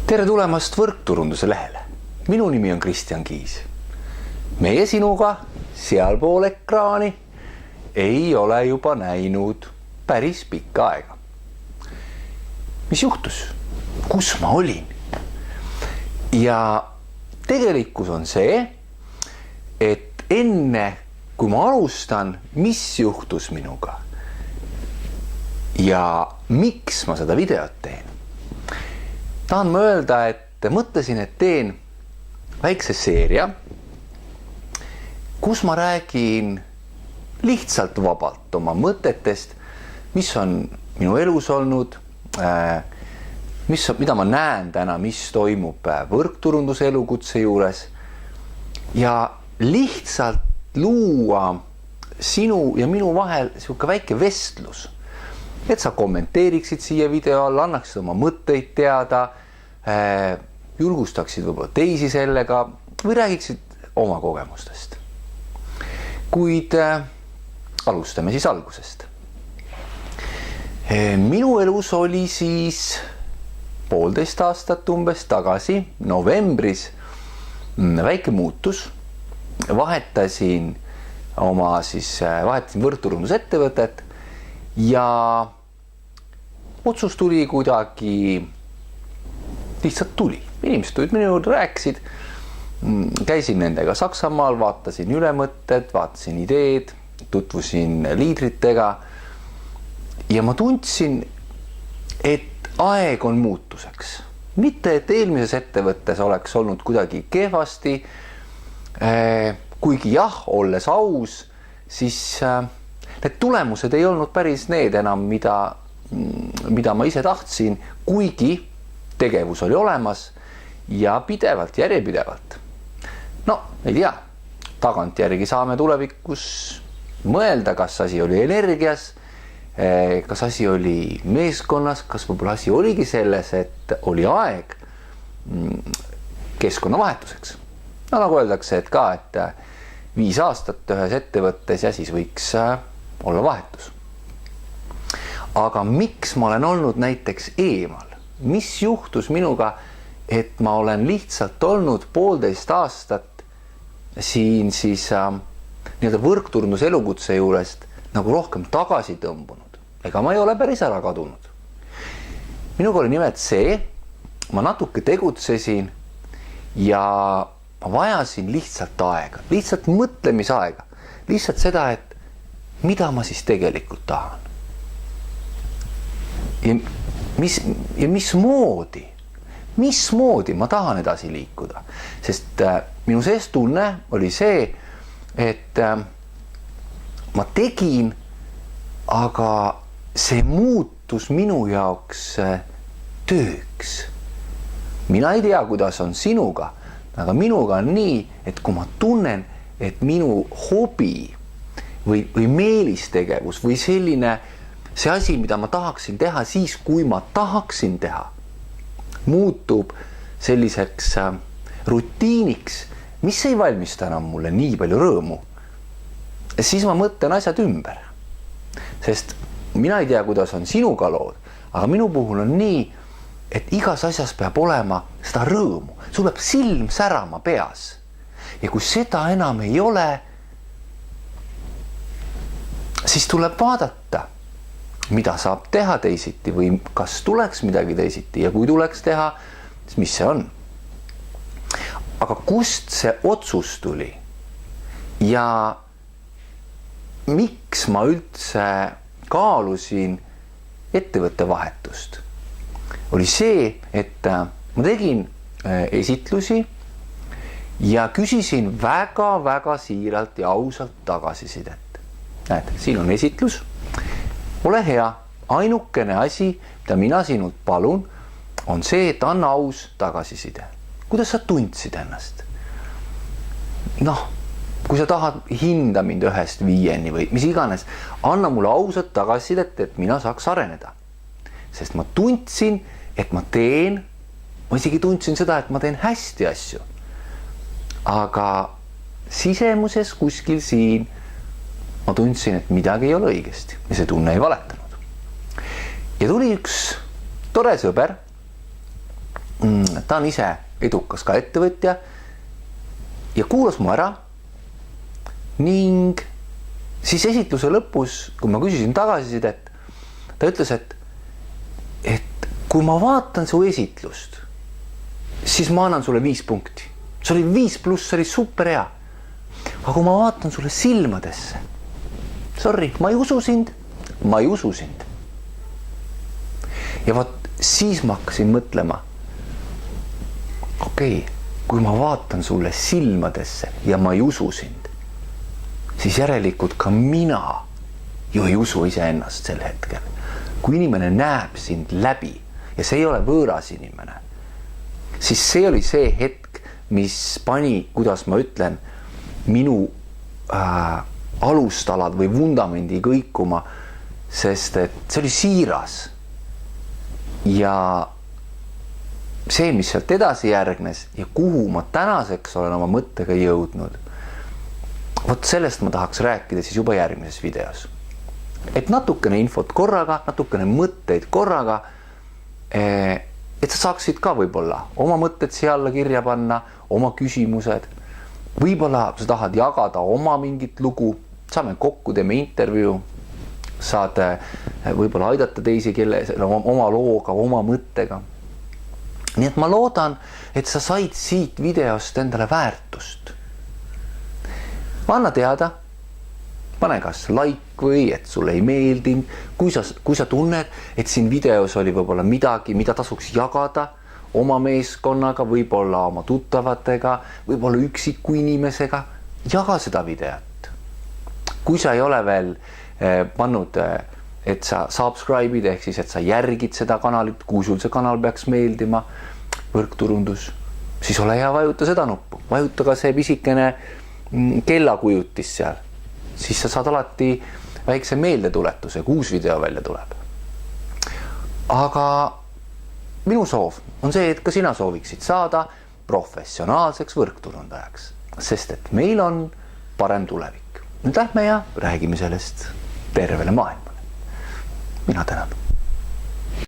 Tere tulemast Võrkturunduse lehele. Minu nimi on Kristjan Kiis. Meie sinuga sealpool ekraani ei ole juba näinud päris pikka aega. Mis juhtus? Kus ma olin? Ja tegelikkus on see, et enne kui ma alustan, mis juhtus minuga ja miks ma seda videot teen, tahan ma öelda, et mõtlesin, et teen väikse seeria, kus ma räägin lihtsalt vabalt oma mõtetest, mis on minu elus olnud, mida ma näen täna, mis toimub võrkturunduse elukutse juures ja lihtsalt luua sinu ja minu vahel sihuke väike vestlus, et sa kommenteeriksid siia video all, annaksid oma mõtteid teada, julgustaksid võib-olla teisi sellega või räägiksid oma kogemustest. Kuid alustame siis algusest. Minu elus oli siis 1,5 aastat umbes tagasi, novembris, väike muutus. Vahetasin võrkturundusettevõtet ja otsus tuli kuidagi, lihtsalt tuli. Inimesed tulid minu juurde, rääkisid, käisin nendega Saksamaal, vaatasin ülemõtted, vaatasin ideed, tutvusin liidritega ja ma tundsin, et aeg on muutuseks. Mitte, et eelmises ettevõttes oleks olnud kuidagi kehvasti, kuigi jah, olles aus, siis need tulemused ei olnud päris need enam, mida ma ise tahtsin, kuigi tegevus oli olemas ja pidevalt, järjepidevalt. No, ei tea, tagantjärgi saame tulevikus mõelda, kas asi oli energias, kas asi oli meeskonnas, kas võib-olla asi oligi selles, et oli aeg keskkonnavahetuseks. No nagu öeldakse, et 5 aastat ühes ettevõttes ja siis võiks olla vahetus. Aga miks ma olen olnud näiteks eemal? Mis juhtus minuga, et ma olen lihtsalt olnud 1,5 aastat siin siis võrkturunduse elukutse juurest nagu rohkem tagasi tõmbunud. Ega ma ei ole päris ära kadunud. Minuga oli nimelt see, ma natuke tegutsesin ja ma vajasin lihtsalt aega, lihtsalt mõtlemisaega, lihtsalt seda, et mida ma siis tegelikult tahan. Ja mismoodi ma tahan edasi liikuda, sest minu sees tunne oli see, et ma tegin, aga see muutus minu jaoks tööks. Mina ei tea, kuidas on sinuga, aga minuga on nii, et kui ma tunnen, et minu hobi või meelistegevus või see asi, mida ma tahaksin teha siis, kui ma tahaksin teha, muutub selliseks rutiiniks, mis ei valmista enam mulle nii palju rõõmu, siis ma mõtlen asjad ümber. Sest mina ei tea, kuidas on sinuga lood, aga minu puhul on nii, et igas asjas peab olema seda rõõmu. Sul peab silm särama peas. Ja kui seda enam ei ole, siis tuleb vaadata, mida saab teha teisiti või kas tuleks midagi teisiti ja kui tuleks teha, siis mis see on. Aga kust see otsus tuli ja miks ma üldse kaalusin ettevõtte vahetust? Oli see, et ma tegin esitlusi ja küsisin väga-väga siiralt ja ausalt tagasisidet. Näed, siin on esitlus. Ole hea, ainukene asi, mida mina sinult palun, on see, et anna aus tagasiside. Kuidas sa tundsid ennast? Kui sa tahad hinda mind 1-5 või mis iganes, anna mulle ausat tagasisidet, et mina saaks areneda. Sest ma tundsin, et ma isegi tundsin seda, et ma teen hästi asju. Aga sisemuses kuskil siin ma tundsin, et midagi ei ole õigesti ja see tunne ei valetanud. Ja tuli üks tore sõber, ta on ise edukas ka ettevõtja ja kuulas mu ära ning siis esitluse lõpus, kui ma küsisin tagasisidet, ta ütles, et kui ma vaatan su esitlust, siis ma annan sulle 5 punkti. See oli 5+, see oli super hea. Aga kui ma vaatan sulle silmadesse, sorry, ma ei usu sind. Ja vaat siis ma hakkasin mõtlema, okei, kui ma vaatan sulle silmadesse ja ma ei usu sind, siis järelikult ka mina ju ei usu iseennast sel hetkel. Kui inimene näeb sind läbi ja see ei ole võõras inimene, siis see oli see hetk, mis pani, kuidas ma ütlen, minu alustalad või vundamendi kõikuma, sest et see oli siiras. Ja see, mis sealt edasi järgnes ja kuhu ma tänaseks olen oma mõttega jõudnud, vot sellest ma tahaks rääkida siis juba järgmises videos. Et natukene infot korraga, natukene mõtteid korraga, et sa saaksid ka võib-olla oma mõtted siia alla kirja panna, oma küsimused. Võib-olla sa tahad jagada oma mingit lugu, saame kokku, teeme intervjuu, saad võib-olla aidata teisi kelle oma looga, oma mõttega. Nii et ma loodan, et sa said siit videost endale väärtust. Anna teada, pane kas like või et sulle ei meeldinud, kui sa tunned, et siin videos oli võib-olla midagi, mida tasuks jagada oma meeskonnaga, võib-olla oma tuttavatega, võib-olla üksiku inimesega, jaga seda videot. Kui sa ei ole veel pannud, et sa subscribe'id ehk siis, et sa järgid seda kanalit, kui sul see kanal peaks meeldima, võrkturundus, siis ole hea, vajuta seda nuppu, vajuta ka see pisikene kellakujutis seal, siis sa saad alati väikse meeldetuletuse, kui uus video välja tuleb. Aga minu soov on see, et ka sina sooviksid saada professionaalseks võrkturundajaks, sest et meil on parem tulevik. Nüüd lähme ja räägime sellest tervele maailmale. Mina tänan.